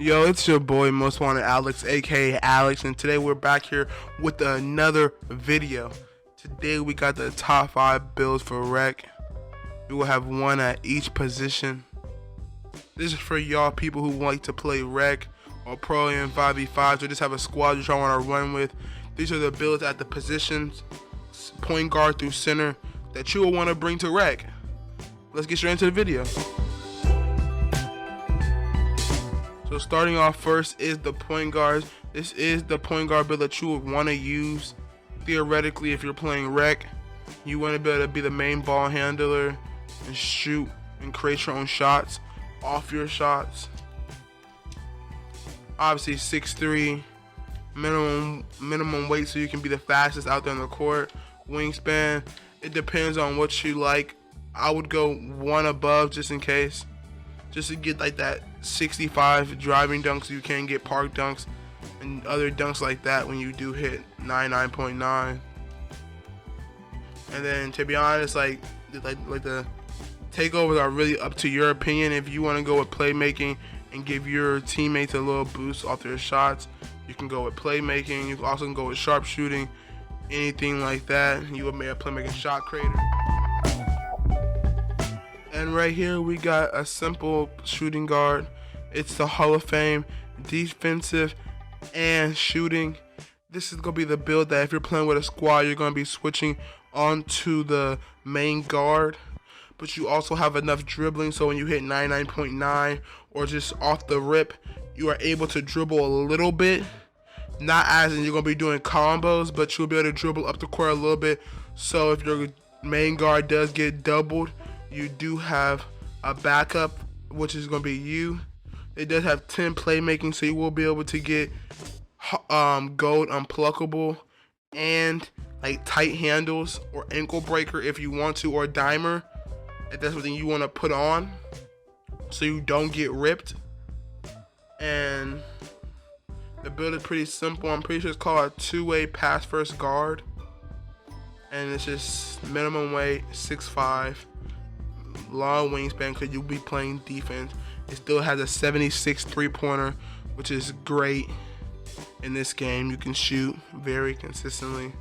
Yo, it's your boy Most Wanted Alex, aka Alex, and today we're back here with another video. Today we got the top 5 builds for rec. We will have one at each position. This is for y'all people who like to play rec or pro in 5v5s or just have a squad that y'all want to run with. These are the builds at the positions, point guard through center, that you will want to bring to rec. Let's get straight into the video. So starting off first is the point guard. This is the point guard build that you would want to use. Theoretically, if you're playing rec, you want to be able to be the main ball handler and shoot and create your own shots off your shots. Obviously 6'3", minimum weight so you can be the fastest out there on the court. Wingspan, it depends on what you like. I would go one above just in case, just to get like that 65 driving dunks. You can get park dunks and other dunks like that when you do hit 9.9. And then to be honest, like the takeovers are really up to your opinion. If you want to go with playmaking and give your teammates a little boost off their shots, you can go with playmaking. You also can go with sharpshooting, anything like that. You would make a playmaking shot creator. And right here we got a simple shooting guard. It's the Hall of Fame defensive and shooting. This is gonna be the build that if you're playing with a squad, you're gonna be switching onto the main guard. But you also have enough dribbling, so when you hit 99.9 or just off the rip, you are able to dribble a little bit. Not as in you're gonna be doing combos, but you'll be able to dribble up the court a little bit. So if your main guard does get doubled, you do have a backup, which is going to be you. It does have 10 playmaking, so you will be able to get gold unpluckable and like tight handles or ankle breaker if you want to, or dimer if that's something you want to put on so you don't get ripped. And the build is pretty simple. I'm pretty sure it's called a two-way pass first guard, and it's just minimum weight 6'5", long wingspan because you'll be playing defense. It still has a 76 3-pointer, which is great in this game. You can shoot very consistently.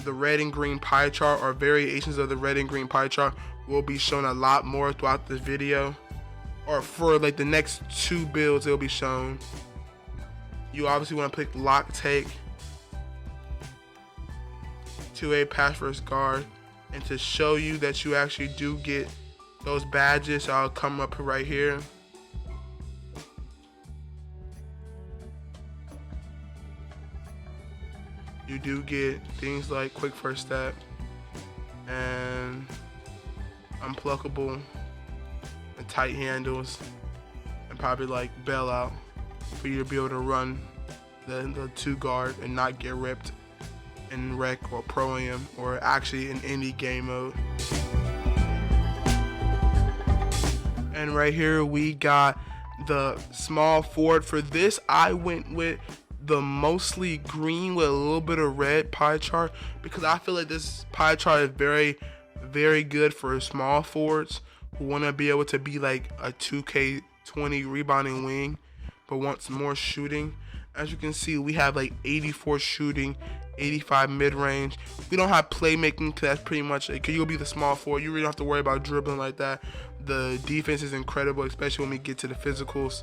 The red and green pie chart, or variations of the red and green pie chart, will be shown a lot more throughout this video, or for like the next 2 builds it'll be shown. You obviously want to pick lock take, 2A pass first guard. And to show you that you actually do get those badges, I'll come up right here. You do get things like quick first step and unpluckable and tight handles, and probably like bailout for you to be able to run the 2 guard and not get ripped in rec or pro-am, or actually in any game mode. And right here we got the small forward. For this, I went with the mostly green with a little bit of red pie chart because I feel like this pie chart is very, very good for small forwards who want to be able to be like a 2K20 rebounding wing but wants more shooting. As you can see, we have like 84 shooting, 85 mid-range. We don't have playmaking because that's pretty much it. You'll be the small forward. You really don't have to worry about dribbling like that. The defense is incredible, especially when we get to the physicals.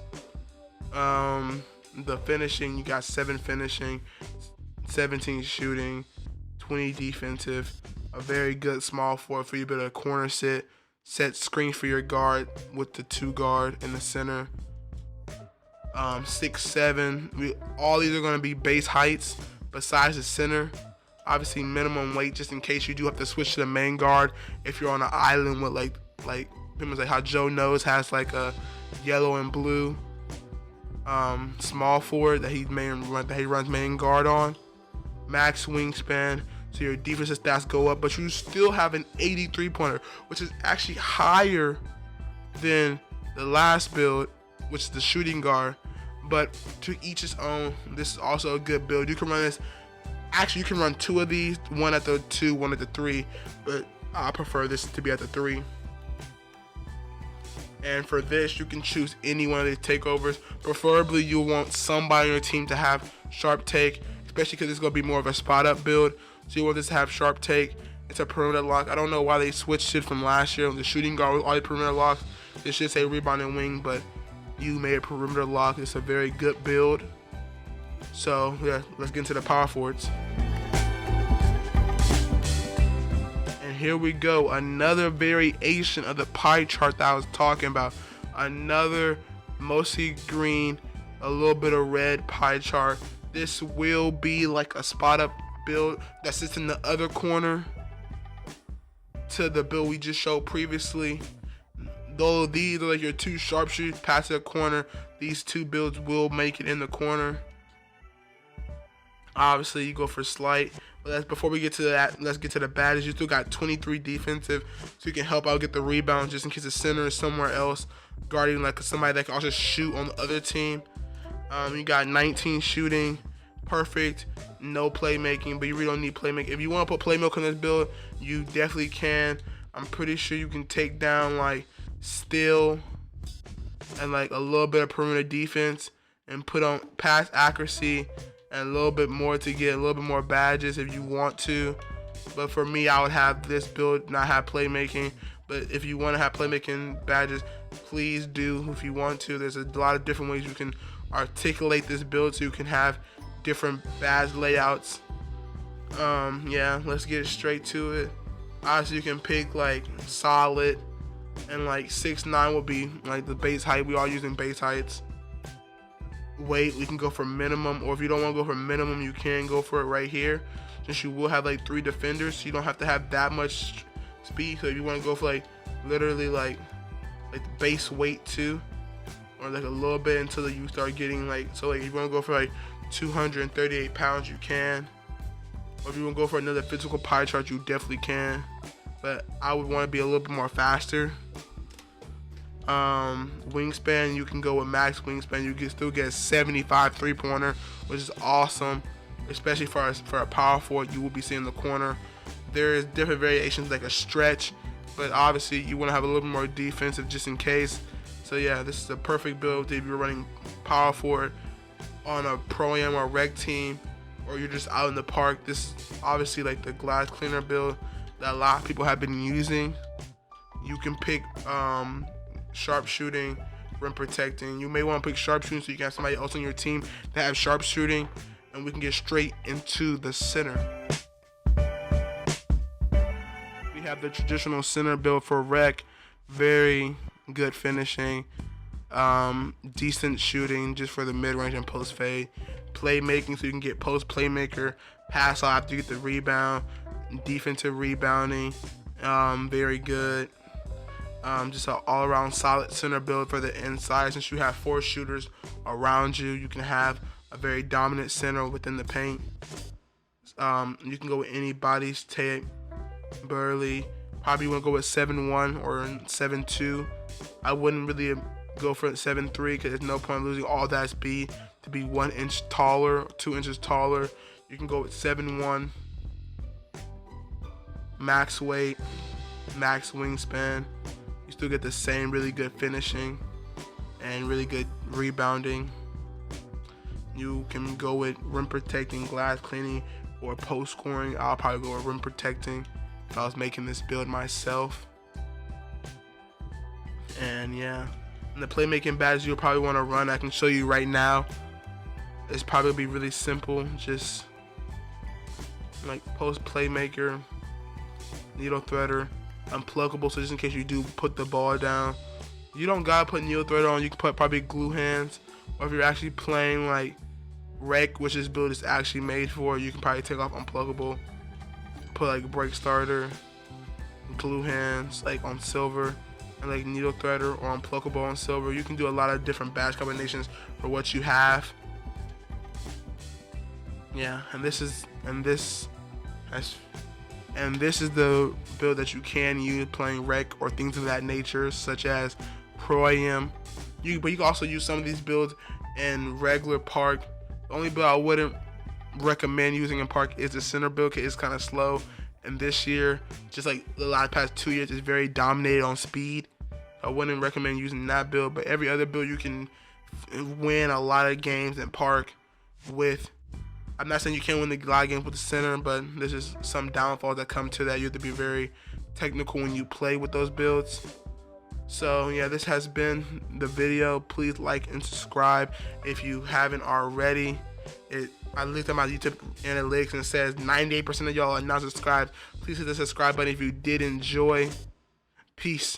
The finishing, you got 7 finishing, 17 shooting, 20 defensive. A very good small forward for you to be able to corner set screen for your guard with the 2 guard in the center. 6'7". All these are going to be base heights besides the center. Obviously minimum weight just in case you do have to switch to the main guard if you're on an island with like pretty much like how Joe Knows has like a yellow and blue small forward that he runs main guard on. Max wingspan, so your defensive stats go up, but you still have an 83 pointer, which is actually higher than the last build, which is the shooting guard. But to each his own. This is also a good build. You can run this. Actually, you can run 2 of these, one at the 2, one at the 3, but I prefer this to be at the 3. And for this, you can choose any one of these takeovers. Preferably, you'll want somebody on your team to have sharp take, especially because it's going to be more of a spot up build. So you want this to have sharp take. It's a perimeter lock. I don't know why they switched it from last year. The shooting guard with all the perimeter locks. It should say rebounding wing, but you made a perimeter lock. It's a very good build. So yeah, let's get into the power forwards. And here we go. Another variation of the pie chart that I was talking about. Another mostly green, a little bit of red pie chart. This will be like a spot up build that sits in the other corner to the build we just showed previously. Though these are like your two sharpshooters past the corner, these two builds will make it in the corner. Obviously, you go for slight. But before we get to that, let's get to the badges. You still got 23 defensive, so you can help out get the rebound just in case the center is somewhere else, guarding like somebody that can also shoot on the other team. You got 19 shooting, perfect. No playmaking, but you really don't need playmaking. If you want to put playmaking in this build, you definitely can. I'm pretty sure you can take down like steal and like a little bit of perimeter defense and put on pass accuracy and a little bit more to get a little bit more badges if you want to. But for me, I would have this build not have playmaking. But if you want to have playmaking badges, please do if you want to. There's a lot of different ways you can articulate this build so you can have different badge layouts. Yeah, let's get straight to it. Obviously, you can pick like solid, and like 6'9" will be like the base height. We all using base heights. Weight, we can go for minimum, or if you don't want to go for minimum, you can go for it right here. Since you will have like 3 defenders, so you don't have to have that much speed. So if you want to go for like literally like the base weight too, or like a little bit until you start getting like, so like if you want to go for like 238 pounds, you can. Or if you want to go for another physical pie chart, you definitely can. But I would want to be a little bit more faster. Wingspan, you can go with max wingspan. You can still get 75 3-pointer, which is awesome, especially for a power forward. You will be seeing the corner. There is different variations like a stretch, but obviously you want to have a little bit more defensive just in case. So yeah, this is a perfect build if you're running power forward on a pro-am or rec team, or you're just out in the park. This is obviously like the glass cleaner build that a lot of people have been using. You can pick sharpshooting, rim protecting. You may want to pick sharpshooting so you can have somebody else on your team that have sharpshooting, and we can get straight into the center. We have the traditional center build for rec. Very good finishing, decent shooting just for the mid-range and post fade. Playmaking, so you can get post playmaker, pass off after you get the rebound, defensive rebounding, very good. Just an all-around solid center build for the inside. Since you have 4 shooters around you, you can have a very dominant center within the paint. You can go with any bodies type. Burley, probably want to go with 7'1" or 7'2". I wouldn't really go for 7'3" because there's no point losing all that speed to be 1 inch taller, 2 inches taller. You can go with 7'1", max weight, max wingspan. You still get the same really good finishing and really good rebounding. You can go with rim protecting, glass cleaning, or post scoring. I'll probably go with rim protecting if I was making this build myself. And yeah, and the playmaking badge you'll probably want to run, I can show you right now. It's probably be really simple, just like post playmaker, needle threader, unpluggable, so just in case you do put the ball down. You don't gotta put needle threader on, you can put probably glue hands, or if you're actually playing like rec, which this build is actually made for, you can probably take off unpluggable, put like break starter, glue hands like on silver, and like needle threader or unpluggable on silver. You can do a lot of different badge combinations for what you have. Yeah, and this is the build that you can use playing rec or things of that nature, such as pro-am. But you can also use some of these builds in regular park. The only build I wouldn't recommend using in park is the center build, because it's kind of slow. And this year, just like the last past 2 years, it's very dominated on speed. I wouldn't recommend using that build, but every other build you can win a lot of games in Park with. I'm not saying you can't win a lot of games with the center, but there's just some downfalls that come to that. You have to be very technical when you play with those builds. So yeah, this has been the video. Please like and subscribe if you haven't already. I looked at my YouTube analytics and it says 98% of y'all are not subscribed. Please hit the subscribe button if you did enjoy. Peace.